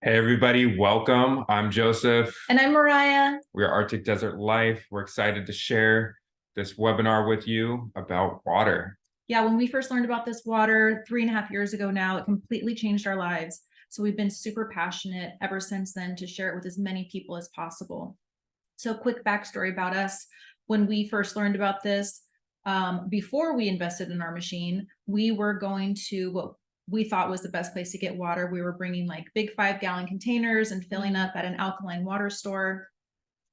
Hey everybody, welcome. I'm Joseph. And I'm Mariah. We are Arctic Desert Life. We're excited to share this webinar with you about water. Yeah, when we first learned about this water 3.5 years ago now, it completely changed our lives. So we've been super passionate ever since then to share it with as many people as possible. So quick backstory about us. When we first learned about this, before we invested in our machine, we were going to what we thought was the best place to get water. We were bringing like big 5-gallon containers and filling up at an alkaline water store.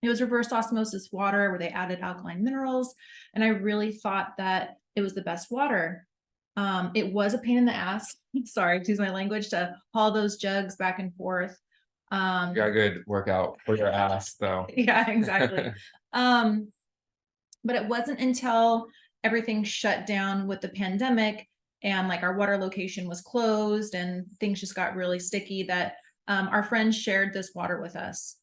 It was reverse osmosis water where they added alkaline minerals. And I really thought that it was the best water. It was a pain in the ass. Sorry, excuse my language, to haul those jugs back and forth. You got a good workout for your ass, though. Yeah, exactly. But it wasn't until everything shut down with the pandemic and like our water location was closed and things just got really sticky that our friends shared this water with us.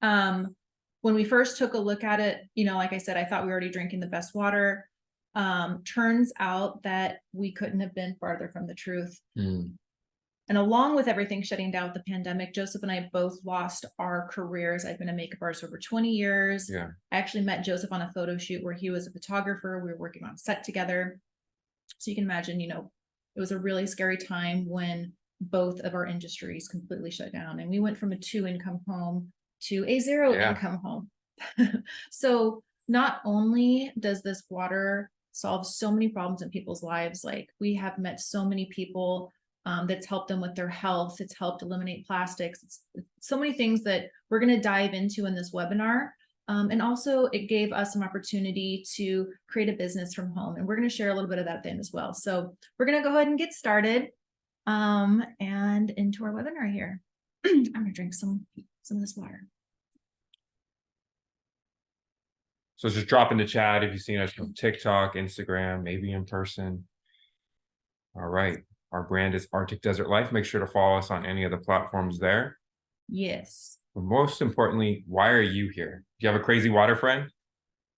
When we first took a look at it, like I said, I thought we were already drinking the best water. Turns out that we couldn't have been farther from the truth. And along with everything shutting down with the pandemic, Joseph and I both lost our careers. I've been a makeup artist for over 20 years. Yeah. I actually met Joseph on a photo shoot where he was a photographer. We were working on set together. So you can imagine, it was a really scary time when both of our industries completely shut down. And we went from a 2-income home to a 0-income home. So not only does this water solve so many problems in people's lives, like we have met so many people that's helped them with their health. It's helped eliminate plastics. It's so many things that we're going to dive into in this webinar. And also it gave us an opportunity to create a business from home. And we're going to share a little bit of that then as well. So we're going to go ahead and get started and into our webinar here. I'm going to drink some of this water. So just drop in the chat if you've seen us from TikTok, Instagram, maybe in person. All right. Our brand is Arctic Desert Life. Make sure to follow us on any of the platforms there. Yes. But most importantly, why are you here? Do you have a crazy water friend?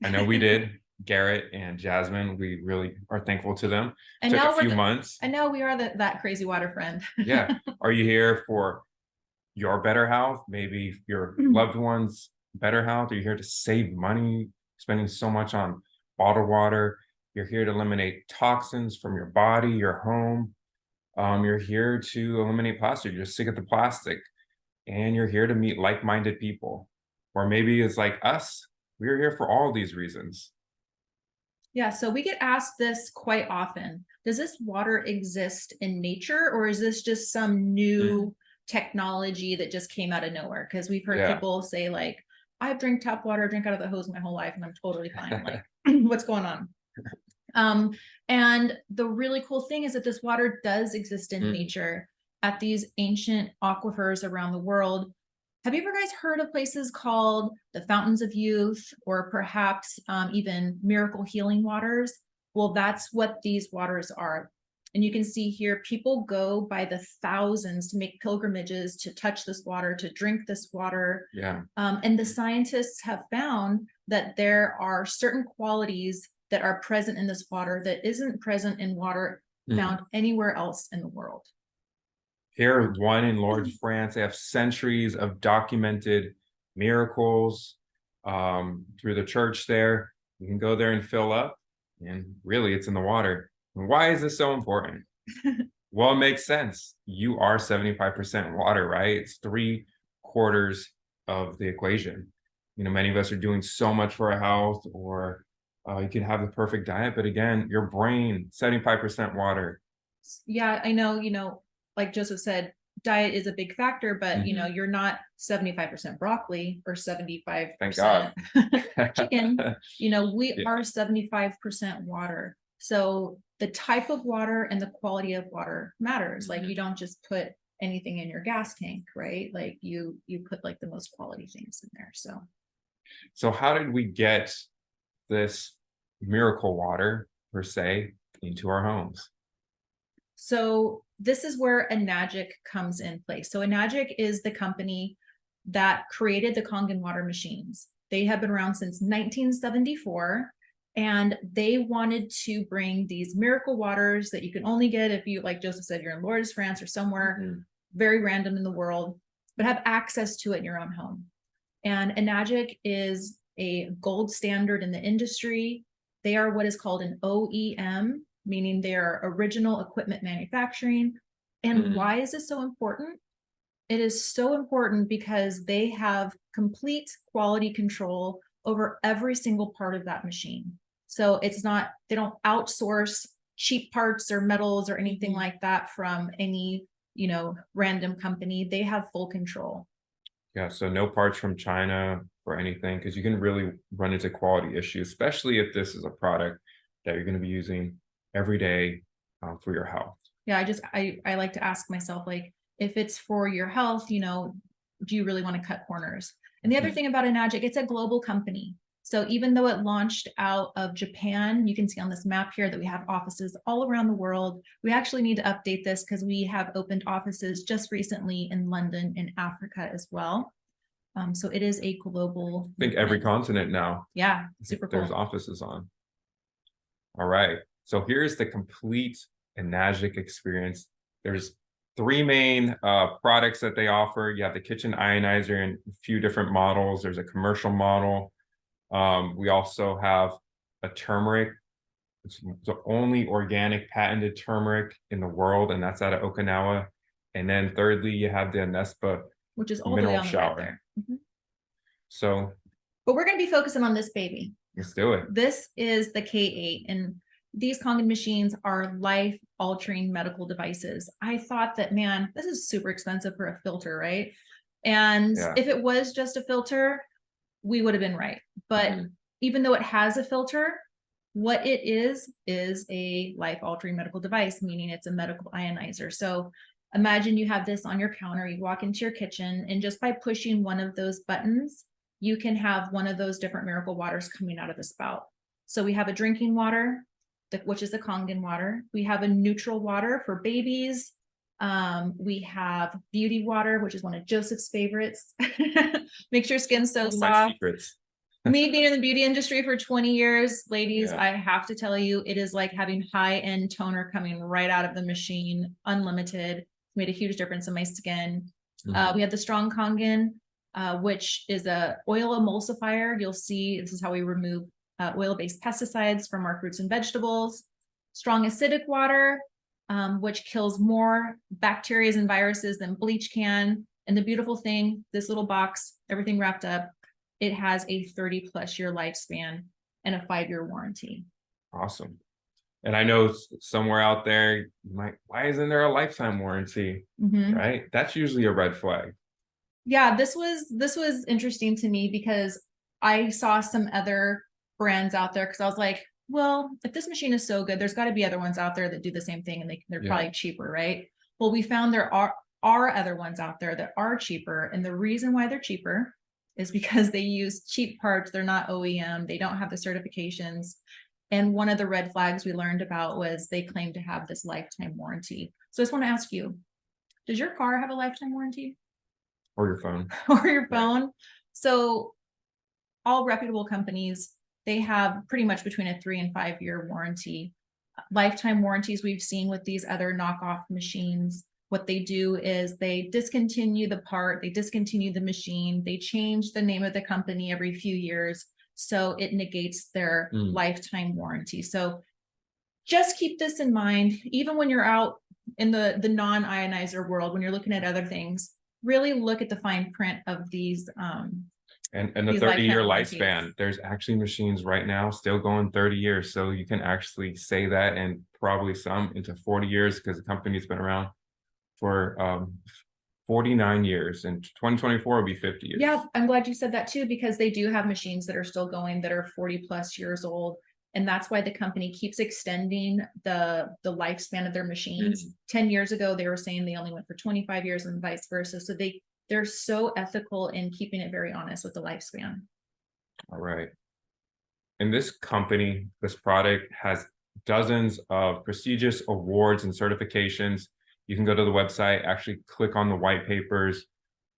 I know we did. Garrett and Jasmine, we really are thankful to them. And took now a few months. I know we are that crazy water friend. Yeah. Are you here for your better health? Maybe your loved one's better health? Are you here to save money, spending so much on bottled water? You're here to eliminate toxins from your body, your home. You're here to eliminate plastic. You're sick of the plastic. And you're here to meet like-minded people. Or maybe it's like us. We're here for all these reasons. Yeah, so we get asked this quite often. Does this water exist in nature, or is this just some new technology that just came out of nowhere? Because we've heard people say like, I've drank tap water, drink out of the hose my whole life, and I'm totally fine. Like, what's going on? And the really cool thing is that this water does exist in nature at these ancient aquifers around the world. Have you ever guys heard of places called the Fountains of Youth, or perhaps even Miracle Healing Waters? Well, that's what these waters are. And you can see here, people go by the thousands to make pilgrimages to touch this water, to drink this water. Yeah. And the scientists have found that there are certain qualities that are present in this water that isn't present in water found anywhere else in the world. Here, one in Lourdes, France, they have centuries of documented miracles through the church there. You can go there and fill up, and really it's in the water. And why is this so important? Well, it makes sense. You are 75% water, right? It's 3/4 of the equation. Many of us are doing so much for our health, or you can have the perfect diet, but again, your brain, 75% water. Yeah, I know, like Joseph said, diet is a big factor, but you're not 75% broccoli or 75% chicken. We are 75% water. So the type of water and the quality of water matters. Like you don't just put anything in your gas tank, right? Like you put like the most quality things in there. So how did we get this miracle water, per se, into our homes? So this is where Enagic comes in place. So Enagic is the company that created the Kangen water machines. They have been around since 1974, and they wanted to bring these miracle waters that you can only get if you, like Joseph said, you're in Lourdes, France, or somewhere. very random in the world, but have access to it in your own home. And Enagic is a gold standard in the industry. They are what is called an OEM, meaning they are original equipment manufacturing. And why is this so important? It is so important because they have complete quality control over every single part of that machine. So it's not, they don't outsource cheap parts or metals or anything like that from any, random company. They have full control. Yeah, so no parts from China or anything, because you can really run into quality issues, especially if this is a product that you're going to be using every day for your health. Yeah, I like to ask myself, like, if it's for your health, do you really want to cut corners? And the other thing about Enagic, it's a global company. So even though it launched out of Japan, you can see on this map here that we have offices all around the world. We actually need to update this because we have opened offices just recently in London and Africa as well. So it is a global. I think every continent now. Yeah, super cool. There's offices on. All right. So here's the complete Enagic experience. There's 3 main products that they offer. You have the kitchen ionizer in a few different models. There's a commercial model. We also have a turmeric. It's the only organic patented turmeric in the world, and that's out of Okinawa. And then thirdly, you have the Anespa, which is all the way on the right there. So, but we're going to be focusing on this baby. Let's do it. This is the K8, and these Kangen machines are life-altering medical devices. I thought that, man, this is super expensive for a filter, right? And if it was just a filter, we would have been right. But even though it has a filter, what it is a life-altering medical device, meaning it's a medical ionizer. So imagine you have this on your counter, you walk into your kitchen, and just by pushing one of those buttons, you can have one of those different miracle waters coming out of the spout. So we have a drinking water, which is the Kangen water. We have a neutral water for babies. We have beauty water, which is one of Joseph's favorites. Makes your skin so soft. Me being in the beauty industry for 20 years, ladies, I have to tell you, it is like having high-end toner coming right out of the machine, unlimited. Made a huge difference in my skin. We have the Strong Kangen, which is a oil emulsifier. You'll see this is how we remove oil-based pesticides from our fruits and vegetables. Strong acidic water, which kills more bacteria and viruses than bleach can. And the beautiful thing, this little box, everything wrapped up, it has a 30+ year lifespan and a 5-year warranty. Awesome. And I know somewhere out there, you might, why isn't there a lifetime warranty? Right? That's usually a red flag. Yeah, this was interesting to me because I saw some other brands out there because I was like, well, if this machine is so good, there's got to be other ones out there that do the same thing and they're probably cheaper, right? Well, we found there are other ones out there that are cheaper. And the reason why they're cheaper is because they use cheap parts. They're not OEM. They don't have the certifications. And one of the red flags we learned about was they claim to have this lifetime warranty. So I just want to ask you, does your car have a lifetime warranty? Or your phone. Or your phone. Right. So all reputable companies, they have pretty much between a 3 and 5 year warranty. Lifetime warranties we've seen with these other knockoff machines, what they do is they discontinue the part, they discontinue the machine, they change the name of the company every few years. So it negates their lifetime warranty. So just keep this in mind, even when you're out in the non-ionizer world, when you're looking at other things, really look at the fine print of these. And the 30-year lifespan, there's actually machines right now still going 30 years. So you can actually say that, and probably some into 40 years because the company's been around for 49 years, and 2024 will be 50 years. Yeah, I'm glad you said that too, because they do have machines that are still going that are 40+ years old. And that's why the company keeps extending the lifespan of their machines. 10 years ago, they were saying they only went for 25 years and vice versa. So they're so ethical in keeping it very honest with the lifespan. All right. And this company, this product has dozens of prestigious awards and certifications. You can go to the website, actually click on the white papers,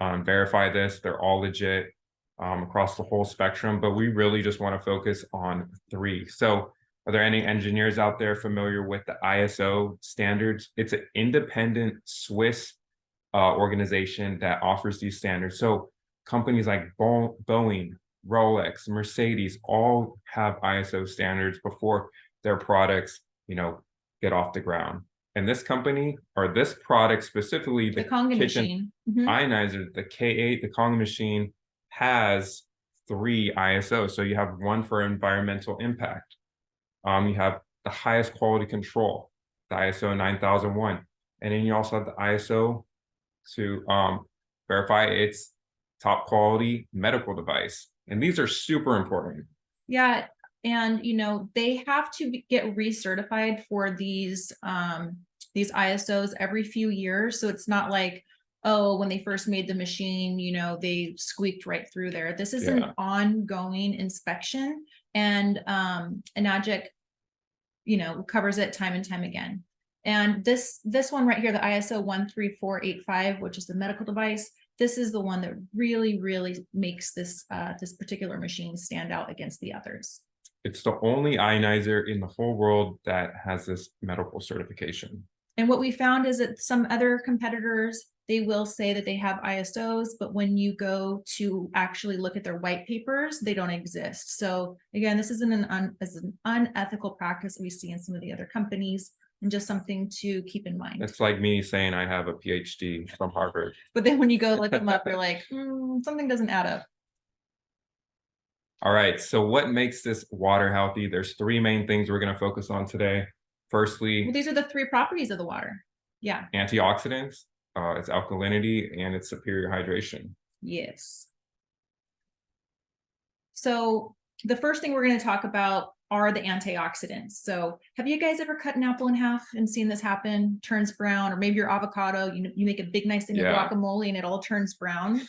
verify this. They're all legit across the whole spectrum, but we really just want to focus on 3. So are there any engineers out there familiar with the ISO standards? It's an independent Swiss organization that offers these standards. So companies like Boeing, Rolex, Mercedes, all have ISO standards before their products, get off the ground. And this company, or this product specifically, The the Conga kitchen machine. Mhm. ionizer, the K8, the Conga machine, has 3 ISO. So you have one for environmental impact. You have the highest quality control, the ISO 9001. And then you also have the ISO to verify its top quality medical device. And these are super important. Yeah, and they have to get recertified for these ISOs every few years. So it's not like, oh, when they first made the machine, they squeaked right through there. This is an Yeah. ongoing inspection, and Enagic, covers it time and time again. And this one right here, the ISO 13485, which is the medical device, this is the one that really, really makes this particular machine stand out against the others. It's the only ionizer in the whole world that has this medical certification. And what we found is that some other competitors, they will say that they have ISOs, but when you go to actually look at their white papers, they don't exist. So again, this isn't an unethical practice that we see in some of the other companies, and just something to keep in mind. It's like me saying I have a PhD from Harvard. But then when you go look them up, you're like, something doesn't add up. All right, so what makes this water healthy? There's 3 main things we're going to focus on today. Firstly, Well, these are the 3 properties of the water. Yeah. antioxidants, its alkalinity, and its superior hydration. Yes. So the first thing we're going to talk about are the antioxidants. So have you guys ever cut an apple in half and seen this happen? Turns brown, or maybe your avocado, you make a big nice thing of guacamole and it all turns brown.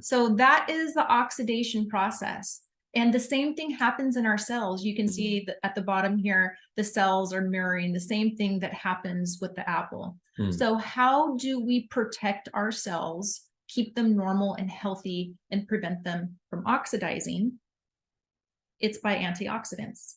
So that is the oxidation process. And the same thing happens in our cells. You can see that at the bottom here, the cells are mirroring the same thing that happens with the apple. So how do we protect our cells, keep them normal and healthy, and prevent them from oxidizing? It's by antioxidants.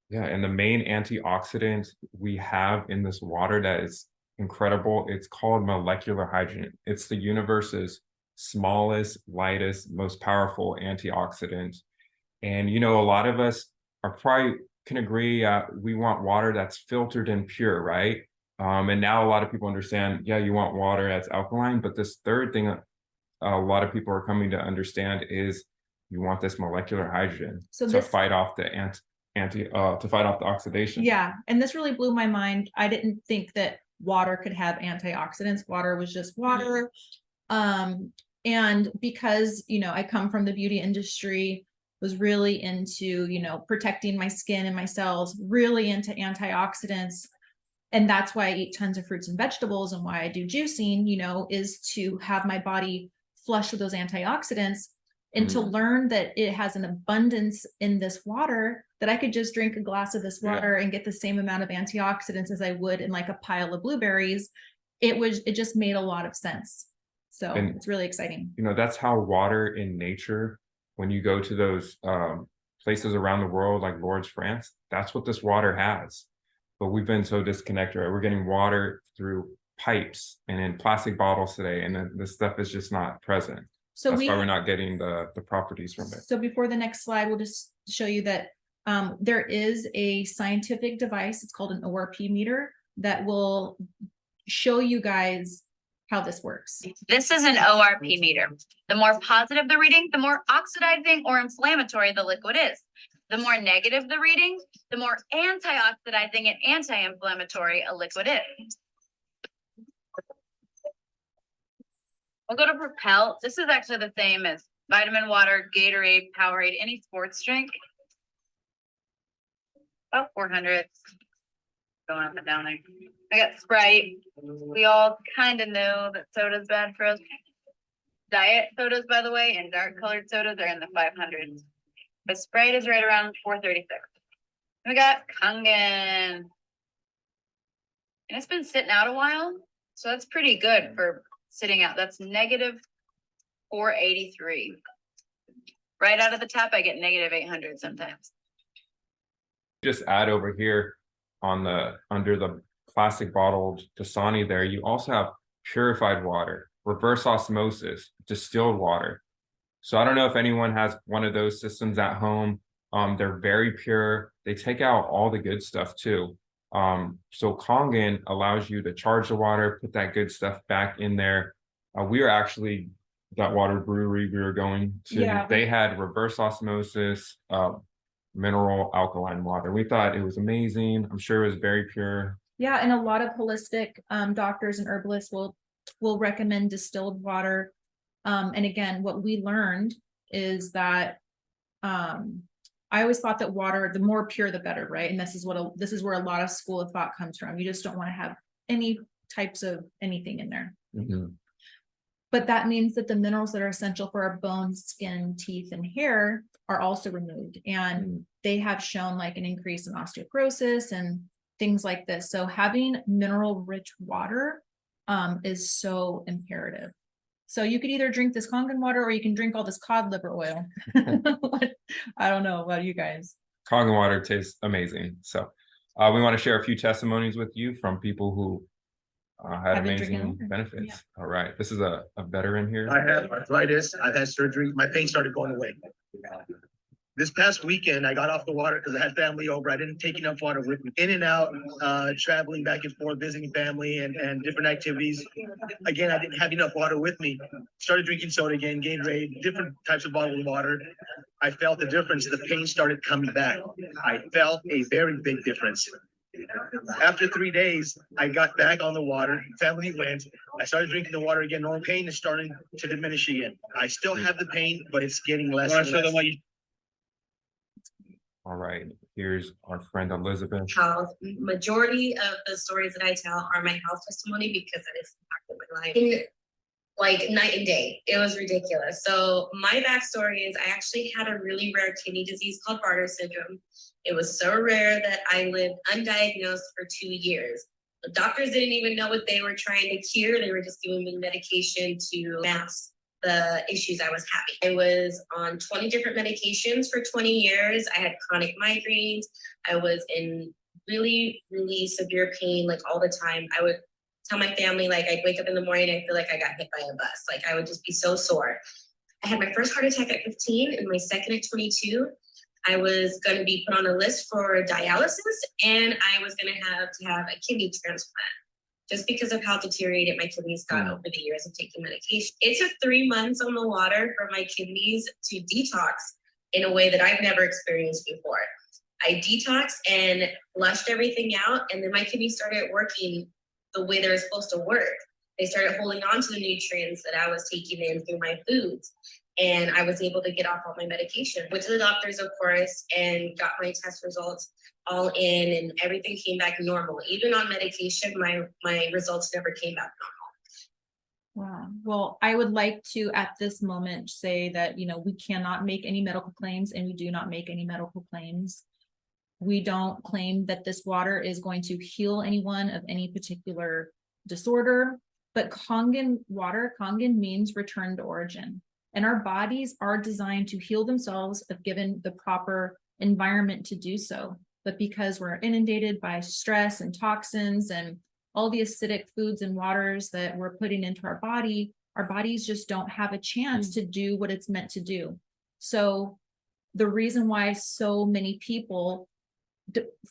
Yeah, and the main antioxidant we have in this water that is incredible, it's called molecular hydrogen. It's the universe's smallest, lightest, most powerful antioxidant. And a lot of us are probably can agree we want water that's filtered and pure, right? And now a lot of people understand, yeah, you want water that's alkaline, but this third thing a lot of people are coming to understand is you want this molecular hydrogen to fight off the to fight off the oxidation. Yeah, and this really blew my mind. I didn't think that water could have antioxidants. Water was just water. And because I come from the beauty industry, was really into protecting my skin and my cells, really into antioxidants. And that's why I eat tons of fruits and vegetables, and why I do juicing, is to have my body flush with those antioxidants, and to learn that it has an abundance in this water, that I could just drink a glass of this water and get the same amount of antioxidants as I would in like a pile of blueberries. It just made a lot of sense. So it's really exciting. That's how water in nature, when you go to those places around the world like Lourdes, France, that's what this water has. But we've been so disconnected, right? We're getting water through pipes and in plastic bottles today, and then this stuff is just not present. So that's why we're not getting the properties from it. So before the next slide, we'll just show you that there is a scientific device. It's called an ORP meter that will show you guys how this works. This is an ORP meter. The more positive the reading, the more oxidizing or inflammatory the liquid is. The more negative the reading, the more antioxidizing and anti-inflammatory a liquid is. We'll go to Propel. This is actually the same as vitamin water, Gatorade, Powerade, any sports drink. About 400. Going up and down there. I got Sprite. We all kind of know that soda's bad for us. Diet sodas, by the way, and dark colored sodas are in the 500s. But Sprite is right around 436. We got Kangen. And it's been sitting out a while. So that's pretty good for sitting out. That's negative 483. Right out of the tap, I get negative 800 sometimes. Just add over here on under the plastic bottled Dasani there, you also have purified water, reverse osmosis, distilled water. So I don't know if anyone has one of those systems at home. They're very pure. They take out all the good stuff too. So Kangen allows you to charge the water, put that good stuff back in there. We are actually that water brewery we were going to. Yeah. They had reverse osmosis, mineral alkaline water. We thought it was amazing. I'm sure it was very pure. Yeah, and a lot of holistic doctors and herbalists will recommend distilled water. And again, what we learned is that I always thought that water, the more pure, the better, right? And this is where a lot of school of thought comes from. You just don't want to have any types of anything in there. Mhm. But that means that the minerals that are essential for our bones, skin, teeth, and hair are also removed. And they have shown like an increase in osteoporosis and things like this. So having mineral rich water is so imperative. So you could either drink this Kangen water or you can drink all this cod liver oil. I don't know about you guys. Kangen water tastes amazing. So we want to share a few testimonies with you from people who had Have been drinking amazing water. benefits. Yeah. All right. This is a veteran here. I have arthritis. I've had surgery. My pain started going away. This past weekend, I got off the water because I had family over. I didn't take enough water with me. In and out, traveling back and forth, visiting family and different activities. Again, I didn't have enough water with me. Started drinking soda again, Gatorade, different types of bottled water. I felt the difference. The pain started coming back. I felt a very big difference. After 3 days, I got back on the water. Family went. I started drinking the water again. Normal pain is starting to diminish again. I still have the pain, but it's getting less and less. All right. Here's our friend Elizabeth. Health. Majority of the stories that I tell are my health testimony because that has impacted my life. In like night and day. It was ridiculous. So my backstory is I actually had a really rare kidney disease called Bartter syndrome. It was so rare that I lived undiagnosed for 2 years. The doctors didn't even know what they were trying to cure. They were just giving me medication to mask the issues I was having. I was on 20 different medications for 20 years. I had chronic migraines. I was in really, really severe pain, like all the time. I would tell my family, like I'd wake up in the morning, I feel like I got hit by a bus. Like I would just be so sore. I had my first heart attack at 15 and my second at 22. I was going to be put on a list for dialysis and I was going to have a kidney transplant just because of how deteriorated my kidneys got over the years of taking medication. It took 3 months on the water for my kidneys to detox in a way that I've never experienced before. I detoxed and flushed everything out, and then my kidneys started working the way they're supposed to work. They started holding on to the nutrients that I was taking in through my foods. And I was able to get off all my medication. Went to the doctors, of course, and got my test results all in, and everything came back normal. Even on medication, my results never came back normal. Wow. Well, I would like to, at this moment, say that, we cannot make any medical claims and we do not make any medical claims. We don't claim that this water is going to heal anyone of any particular disorder, but Kangen water, Kangen means return to origin. And our bodies are designed to heal themselves if given the proper environment to do so. But because we're inundated by stress and toxins and all the acidic foods and waters that we're putting into our bodies just don't have a chance to do what it's meant to do. So the reason why so many people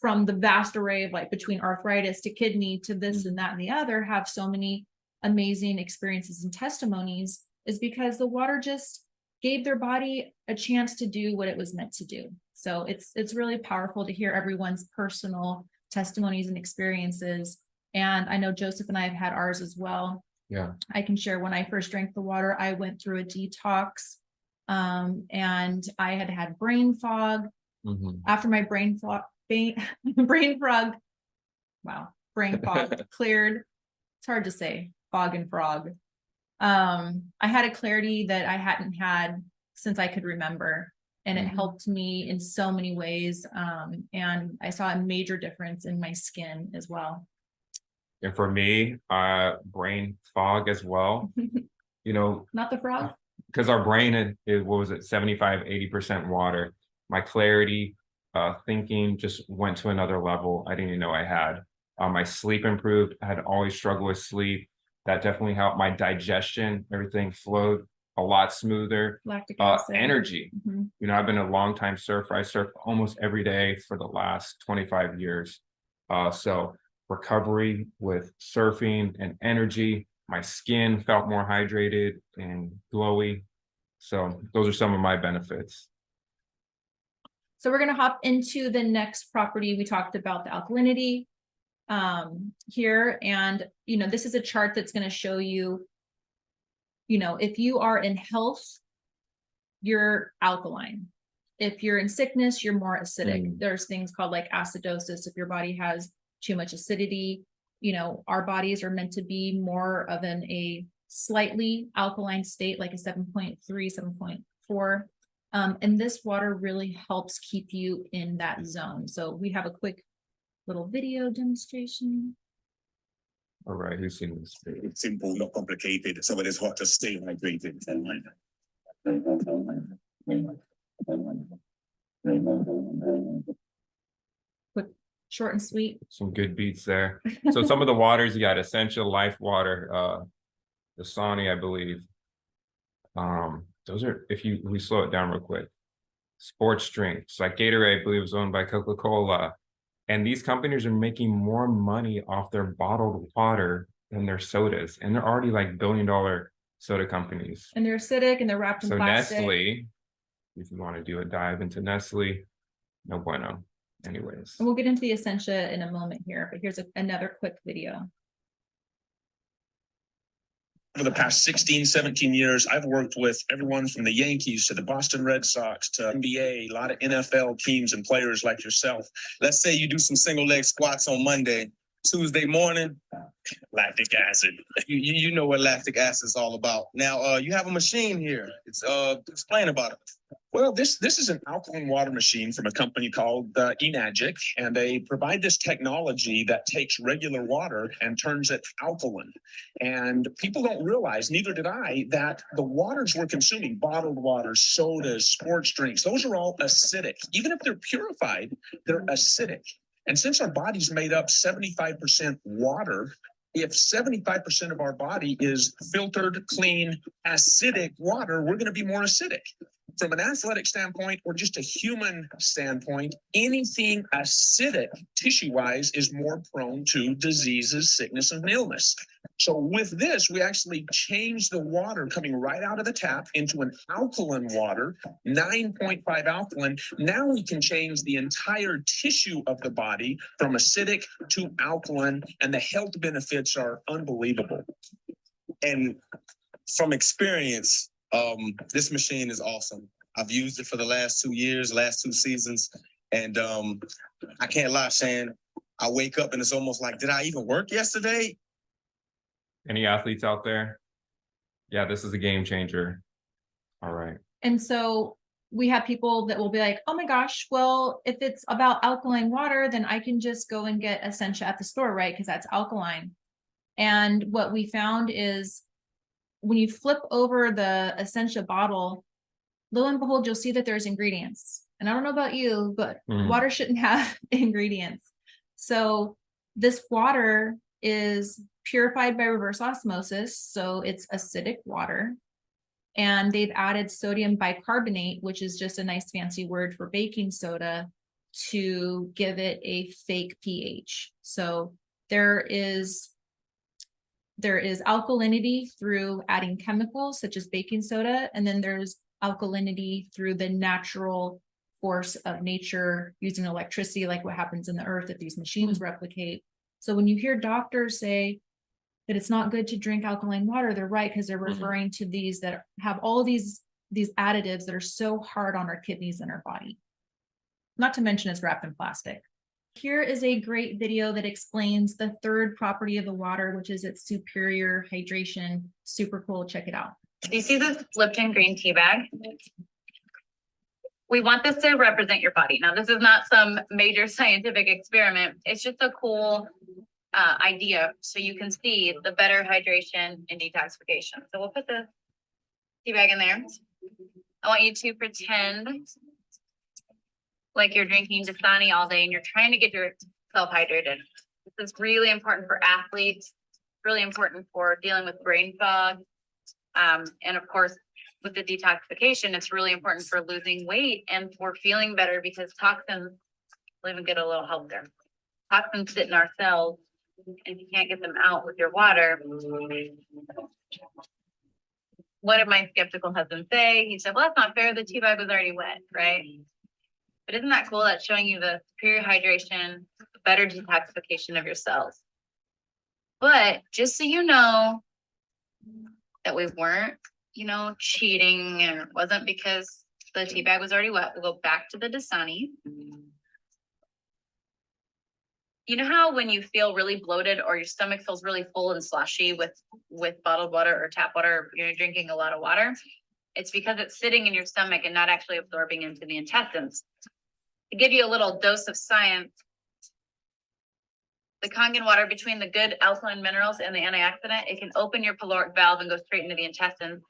from the vast array of between arthritis to kidney to this and that and the other have so many amazing experiences and testimonies is because the water just gave their body a chance to do what it was meant to do. So it's really powerful to hear everyone's personal testimonies and experiences. And I know Joseph and I have had ours as well. Yeah. I can share when I first drank the water, I went through a detox and I had brain fog. After my brain fog cleared. It's hard to say, fog and frog. I had a clarity that I hadn't had since I could remember, and it helped me in so many ways. And I saw a major difference in my skin as well. And for me, brain fog as well. Not the frog. Because our brain is what was it, 75-80% water. My clarity, thinking just went to another level I didn't even know I had. My sleep improved. I had always struggled with sleep. That definitely helped my digestion. Everything flowed a lot smoother. Lactic acid. Energy. Mhm. You know, I've been a longtime surfer. I surf almost every day for the last 25 years. So recovery with surfing and energy. My skin felt more hydrated and glowy. So those are some of my benefits. So we're gonna hop into the next property. We talked about the alkalinity here, and this is a chart that's gonna show you, if you are in health, you're alkaline. If you're in sickness, you're more acidic. There's things called like acidosis. If your body has too much acidity, our bodies are meant to be more of a slightly alkaline state, like a 7.3, 7.4. And this water really helps keep you in that zone. So we have a quick little video demonstration. All right, who's seen this? It's simple, not complicated. So it is hard to stay hydrated. Quick, short and sweet. Some good beats there. So some of the waters, you got Essential Life Water, Dasani, I believe. Those are, if we slow it down real quick. Sports drinks, like Gatorade, I believe is owned by Coca-Cola. And these companies are making more money off their bottled water than their sodas. And they're already like billion-dollar soda companies. And they're acidic and they're wrapped in So plastic. Nestle, if you want to do a dive into Nestle, no bueno. Anyways. And we'll get into the Essentia in a moment here, but here's another quick video. For the past 16, 17 years, I've worked with everyone from the Yankees to the Boston Red Sox to NBA, a lot of NFL teams and players like yourself. Let's say you do some single leg squats on Monday, Tuesday morning, lactic acid. You know what lactic acid is all about. Now, you have a machine here. It's explain about it. Well, this is an alkaline water machine from a company called Enagic, and they provide this technology that takes regular water and turns it alkaline. And people don't realize, neither did I, that the waters we're consuming, bottled water, sodas, sports drinks, those are all acidic. Even if they're purified, they're acidic. And since our body's made up 75% water, if 75% of our body is filtered, clean, acidic water, we're going to be more acidic. From an athletic standpoint or just a human standpoint, anything acidic tissue-wise is more prone to diseases, sickness, and illness. So with this, we actually change the water coming right out of the tap into an alkaline water, 9.5 alkaline. Now we can change the entire tissue of the body from acidic to alkaline, and the health benefits are unbelievable. And from experience, this machine is awesome. I've used it for the last 2 years, last 2 seasons. And I can't lie, Shane. I wake up and it's almost like, did I even work yesterday? Any athletes out there? Yeah, this is a game changer. All right. And so we have people that will be like, oh my gosh, well, if it's about alkaline water, then I can just go and get Essentia at the store, right? Because that's alkaline. And what we found is when you flip over the Essentia bottle, lo and behold, you'll see that there's ingredients. And I don't know about you, but water shouldn't have ingredients. So this water is purified by reverse osmosis. So it's acidic water. And they've added sodium bicarbonate, which is just a nice fancy word for baking soda, to give it a fake pH. So there is alkalinity through adding chemicals such as baking soda, and then there's alkalinity through the natural force of nature using electricity, like what happens in the earth that these machines replicate. So when you hear doctors say that it's not good to drink alkaline water, they're right, because they're referring to these that have all these additives that are so hard on our kidneys and our body. Not to mention it's wrapped in plastic. Here is a great video that explains the third property of the water, which is its superior hydration. Super cool. Check it out. Do you see this Lipton green tea bag? We want this to represent your body. Now, this is not some major scientific experiment. It's just a cool idea so you can see the better hydration and detoxification. So we'll put the tea bag in there. I want you to pretend like you're drinking Dasani all day and you're trying to get yourself hydrated. This is really important for athletes, really important for dealing with brain fog. And of course, with the detoxification, it's really important for losing weight and for feeling better because toxins, we'll even get a little help there. Toxins sit in our cells and you can't get them out with your water. What did my skeptical husband say? He said, well, that's not fair. The tea bag was already wet, right? But isn't that cool? That's showing you the superior hydration, better detoxification of your cells. But just so you know that we weren't, cheating, and it wasn't because the tea bag was already wet. We'll go back to the Dasani. You know how when you feel really bloated or your stomach feels really full and slushy with bottled water or tap water, or you're drinking a lot of water? It's because it's sitting in your stomach and not actually absorbing into the intestines. To give you a little dose of science, the Kangen water, between the good alkaline minerals and the antioxidant, it can open your pyloric valve and go straight into the intestines.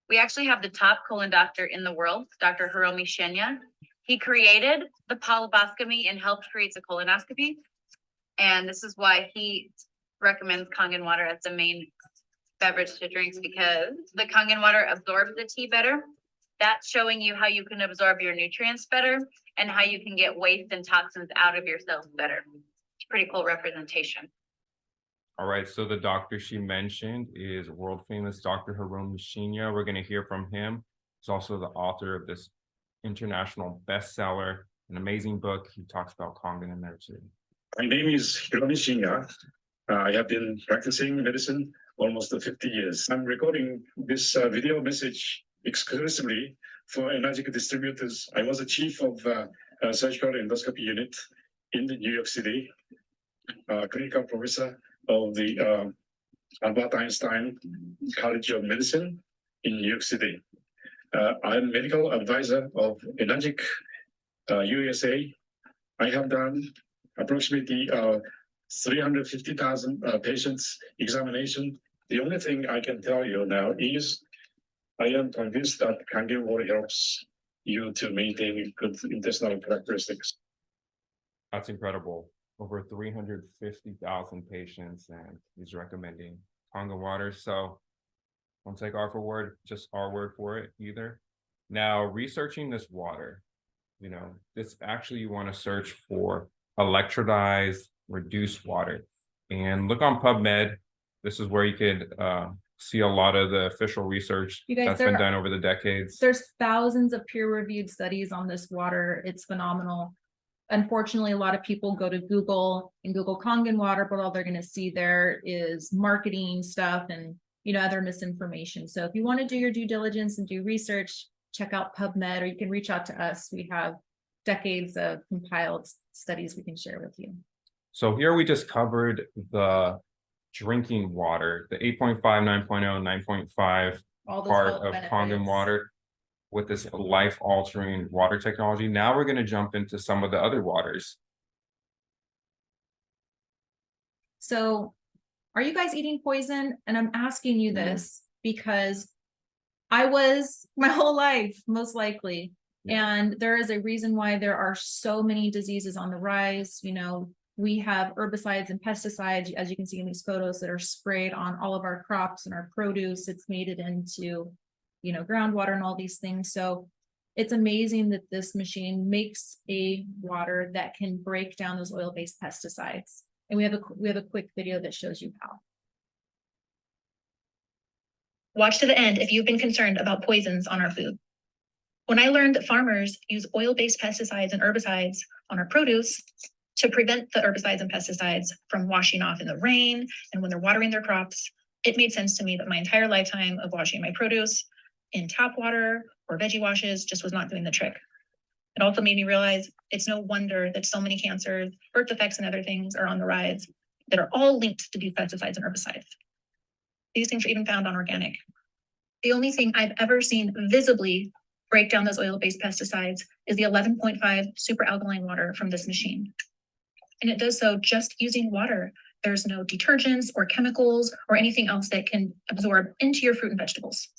We actually have the top colon doctor in the world, Dr. Hiromi Shinya. He created the polyposcopy and helped create the colonoscopy. And this is why he recommends Kangen water as the main beverage to drink, because the Kangen water absorbs the tea better. That's showing you how you can absorb your nutrients better and how you can get waste and toxins out of your cells better. It's a pretty cool representation. All right, so the doctor she mentioned is world famous Dr. Hiromi Shinya. We're going to hear from him. He's also the author of this international bestseller, an amazing book. He talks about Kangen in there too. My name is Hiromi Shinya. I have been practicing medicine almost 50 years. I'm recording this video message exclusively for Enagic Distributors. I was the chief of surgical endoscopy unit in New York City, clinical professor of the Albert Einstein College of Medicine in New York City. I'm medical advisor of Enagic USA. I have done approximately 350,000 patients examination. The only thing I can tell you now is I am convinced that Kangen water helps you to maintain good intestinal characteristics. That's incredible. Over 350,000 patients, and he's recommending Kangen water. So don't take our word, just our word for it either. Now, researching this water, this actually you want to search for electrolyzed reduced water, and look on PubMed. This is where you could see a lot of the official research You guys, that's been done over the decades. There's thousands of peer-reviewed studies on this water. It's phenomenal. Unfortunately, a lot of people go to Google and Google Kangen water, but all they're going to see there is marketing stuff and other misinformation. So if you want to do your due diligence and do research, check out PubMed, or you can reach out to us. We have decades of compiled studies we can share with you. So here we just covered the drinking water, the 8.5, 9.0, 9.5 All those part health of Kangen benefits. water with this life-altering water technology. Now we're going to jump into some of the other waters. So are you guys eating poison? And I'm asking you this because I was my whole life, most likely. And there is a reason why there are so many diseases on the rise. We have herbicides and pesticides, as you can see in these photos, that are sprayed on all of our crops and our produce. It's made it into, groundwater and all these things. So it's amazing that this machine makes a water that can break down those oil-based pesticides. And we have a quick video that shows you how. Watch to the end if you've been concerned about poisons on our food. When I learned that farmers use oil-based pesticides and herbicides on our produce to prevent the herbicides and pesticides from washing off in the rain and when they're watering their crops, it made sense to me that my entire lifetime of washing my produce in tap water or veggie washes just was not doing the trick. It also made me realize it's no wonder that so many cancers, birth defects, and other things are on the rise that are all linked to these pesticides and herbicides. These things are even found on organic. The only thing I've ever seen visibly break down those oil-based pesticides is the 11.5 super alkaline water from this machine. And it does so just using water. There's no detergents or chemicals or anything else that can absorb into your fruit and vegetables.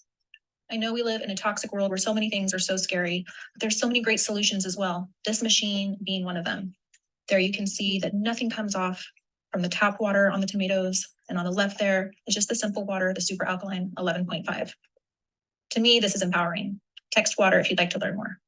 I know we live in a toxic world where so many things are so scary, but there's so many great solutions as well. This machine being one of them. There you can see that nothing comes off from the tap water on the tomatoes. And on the left there is just the simple water, the super alkaline 11.5. To me, this is empowering. Text water if you'd like to learn more.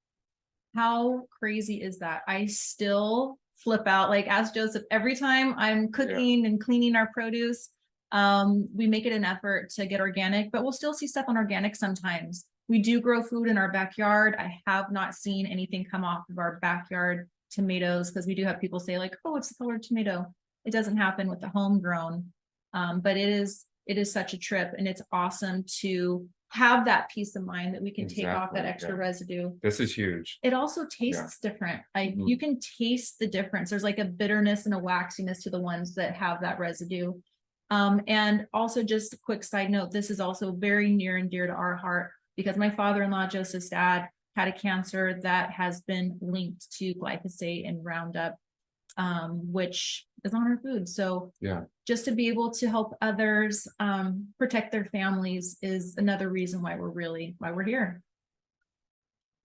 How crazy is that? I still flip out, like ask Joseph, every time I'm cooking and cleaning our produce, we make it an effort to get organic, but we'll still see stuff on organic sometimes. We do grow food in our backyard. I have not seen anything come off of our backyard tomatoes, because we do have people say like, oh, it's the colored tomato. It doesn't happen with the homegrown. But it is such a trip, and it's awesome to have that peace of mind that we can take off that Exactly, extra yeah. residue. This is huge. It also tastes different. Mhm. You can taste the difference. There's like a bitterness and a waxiness to the ones that have that residue. And also just a quick side note, this is also very near and dear to our heart, because my father-in-law, Joseph's dad, had a cancer that has been linked to glyphosate and Roundup, which is on our food. So Yeah. just to be able to help others protect their families is another reason why we're here.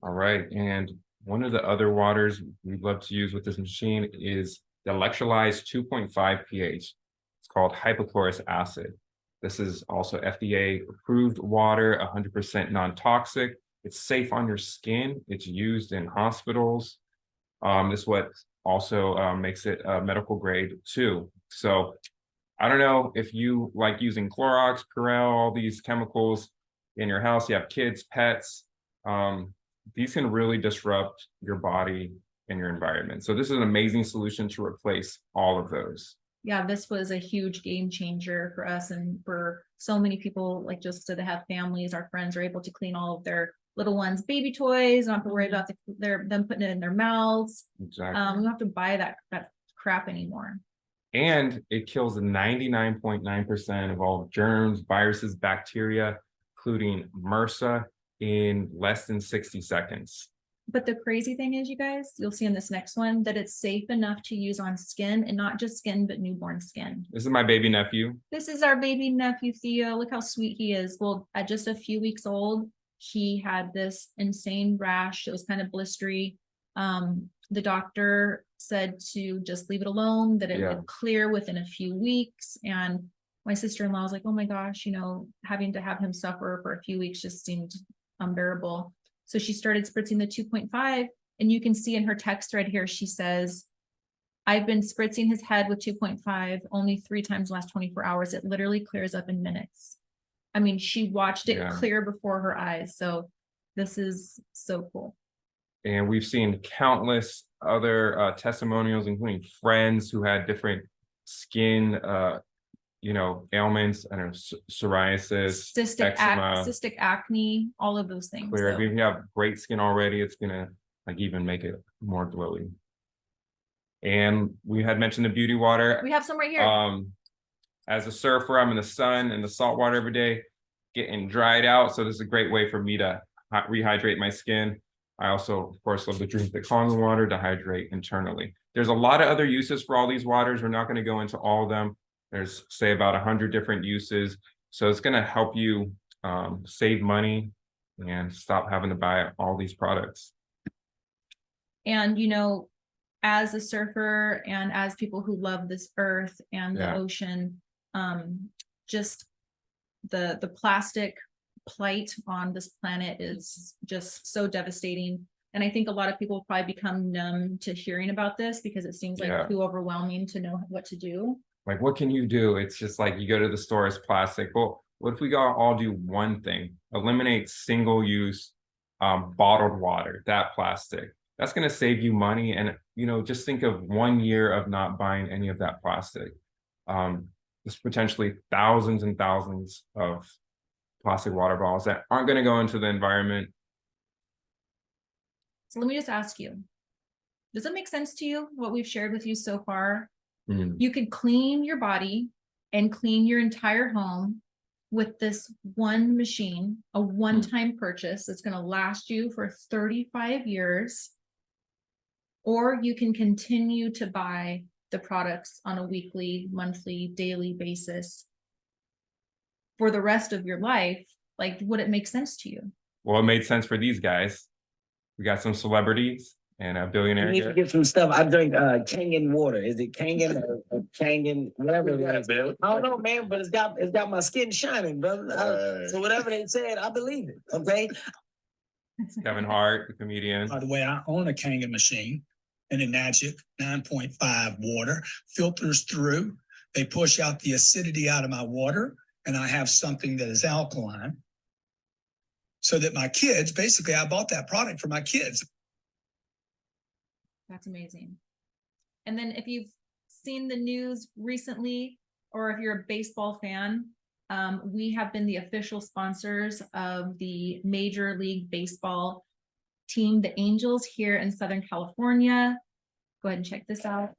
All right. And one of the other waters we love to use with this machine is the electrolyzed 2.5 pH. It's called hypochlorous acid. This is also FDA approved water, 100% non-toxic. It's safe on your skin. It's used in hospitals. This is what also makes it medical grade too. So I don't know if you like using Clorox, Purell, all these chemicals in your house. You have kids, pets. These can really disrupt your body and your environment. So this is an amazing solution to replace all of those. Yeah, this was a huge game changer for us and for so many people, like Joseph said, that have families. Our friends are able to clean all of their little ones' baby toys, not have to worry about them putting it in their mouths. Exactly. We don't have to buy that crap anymore. And it kills 99.9% of all germs, viruses, bacteria, including MRSA, in less than 60 seconds. But the crazy thing is, you guys, you'll see in this next one that it's safe enough to use on skin, and not just skin, but newborn skin. This is my baby nephew. This is our baby nephew, Theo. Look how sweet he is. Well, at just a few weeks old, he had this insane rash. It was kind of blistery. The doctor said to just leave it alone, that it would clear within a few weeks. And my sister-in-law was like, oh my gosh, having to have him suffer for a few weeks just seemed unbearable. So she started spritzing the 2.5, and you can see in her text right here, she says, I've been spritzing his head with 2.5 only 3 times the last 24 hours. It literally clears up in minutes. I mean, she watched it clear before her eyes. So this is so cool. And we've seen countless other testimonials, including friends who had different skin, ailments, I don't know, psoriasis, Cystic acne, all of those things. clear. So. If you have great skin already, it's gonna even make it more glowy. And we had mentioned the beauty water. We have some right here. As a surfer, I'm in the sun and the salt water every day, getting dried out. So this is a great way for me to rehydrate my skin. I also, of course, love to drink the Kangen water to hydrate internally. There's a lot of other uses for all these waters. We're not going to go into all of them. There's, say, about 100 different uses. So it's going to help you save money and stop having to buy all these products. And, as a surfer and as people who love this earth and the ocean, just the plastic plight on this planet is just so devastating. And I think a lot of people probably become numb to hearing about this because it seems like too overwhelming to know what to do. Like, what can you do? It's just like you go to the store, it's plastic. Well, what if we all do one thing? Eliminate single-use bottled water, that plastic. That's going to save you money. And, just think of 1 year of not buying any of that plastic. There's potentially thousands and thousands of plastic water bottles that aren't going to go into the environment. So let me just ask you, does it make sense to you, what we've shared with you so far? You could clean your body and clean your entire home with this one machine, a one-time purchase that's going to last you for 35 years. Or you can continue to buy the products on a weekly, monthly, daily basis for the rest of your life. Like, would it make sense to you? Well, it made sense for these guys. We got some celebrities and a You billionaire need to here. get some stuff. I drink Kangen water. Is it Kangen or Kangen, whatever it is? I don't know, man, but it's got my skin shining, brother. So whatever they said, I believe it. Okay. Kevin Hart, the comedian. By the way, I own a Kangen machine and a Magic 9.5 water filters through. They push out the acidity out of my water, and I have something that is alkaline. So that my kids, basically, I bought that product for my kids. That's amazing. And then if you've seen the news recently, or if you're a baseball fan, we have been the official sponsors of the Major League Baseball team, the Angels, here in Southern California. Go ahead and check this out.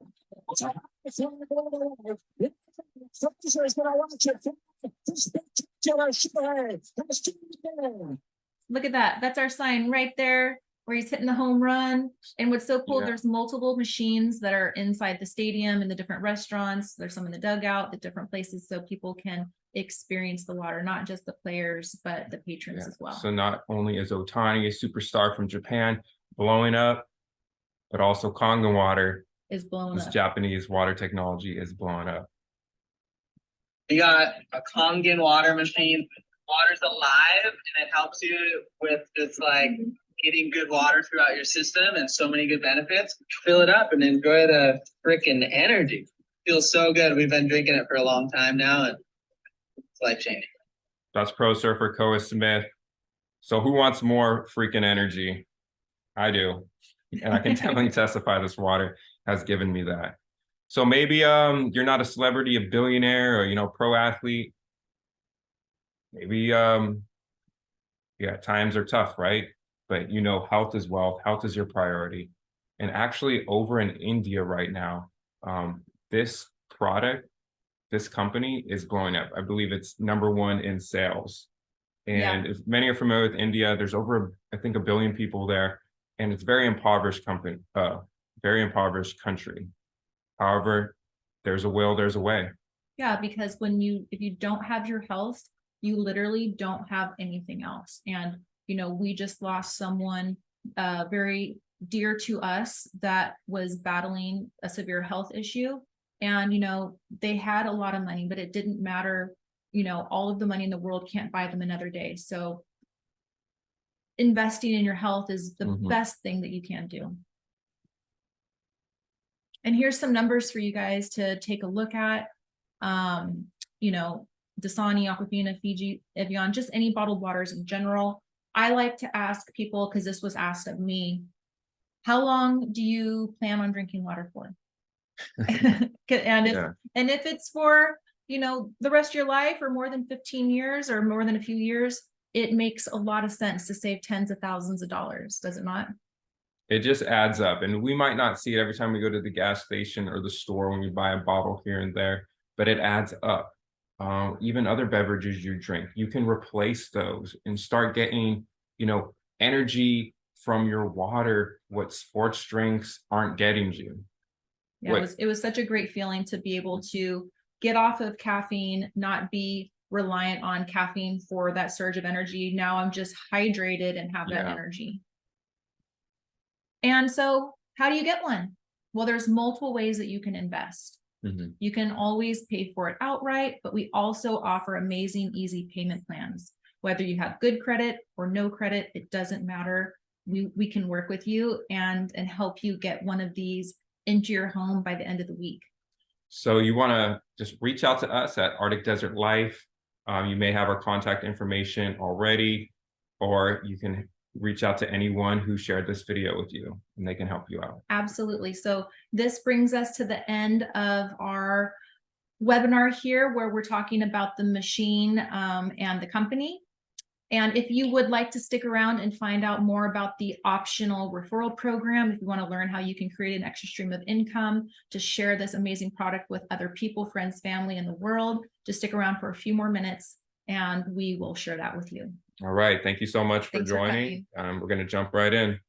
Look at that. That's our sign right there where he's hitting the home run. And what's so cool, Yeah. there's multiple machines that are inside the stadium in the different restaurants. There's some in the dugout, the different places, so people can experience the water, not just the players, but the patrons Yeah. as well. So not only is Otani a superstar from Japan blowing up, but also Kangen water, Is blown this up. Japanese water technology is blowing up. You got a Kangen water machine. Water's alive and it helps you with just like getting good water throughout your system and so many good benefits. Fill it up and enjoy the freaking energy. Feels so good. We've been drinking it for a long time now and it's life changing. That's pro surfer Koa Smith. So who wants more freaking energy? I do. And I can definitely testify this water has given me that. So maybe you're not a celebrity, a billionaire, or pro athlete. Maybe yeah, times are tough, right? But health is wealth, health is your priority. And actually over in India right now, this product, this company is blowing up. I believe it's #1 in sales. And if many are familiar with India, there's over, I think, 1 billion people there, and it's very impoverished very impoverished country. However, there's a will, there's a way. Yeah, because if you don't have your health, you literally don't have anything else. And, we just lost someone very dear to us that was battling a severe health issue. And, they had a lot of money, but it didn't matter. All of the money in the world can't buy them another day. So investing in your health is the best thing that you can do. And here's some numbers for you guys to take a look at. Dasani, Aquafina, Fiji, Evian, just any bottled waters in general. I like to ask people, because this was asked of me, how long do you plan on drinking water for? And if it's for, the rest of your life or more than 15 years or more than a few years, it makes a lot of sense to save tens of thousands of dollars, does it not? It just adds up, and we might not see it every time we go to the gas station or the store when we buy a bottle here and there, but it adds up. Even other beverages you drink, you can replace those and start getting, energy from your water, what sports drinks aren't getting you. Yeah, it was such a great feeling to be able to get off of caffeine, not be reliant on caffeine for that surge of energy. Now I'm just hydrated and have that energy. And so how do you get one? Well, there's multiple ways that you can invest. You can always pay for it outright, but we also offer amazing, easy payment plans. Whether you have good credit or no credit, it doesn't matter. We can work with you and help you get one of these into your home by the end of the week. So you want to just reach out to us at Arctic Desert Life. You may have our contact information already, or you can reach out to anyone who shared this video with you and they can help you out. Absolutely. So this brings us to the end of our webinar here, where we're talking about the machine and the company. And if you would like to stick around and find out more about the optional referral program, if you want to learn how you can create an extra stream of income to share this amazing product with other people, friends, family in the world, just stick around for a few more minutes and we will share that with you. All right. Thank you so much for Thanks for joining. We're going to jump right in.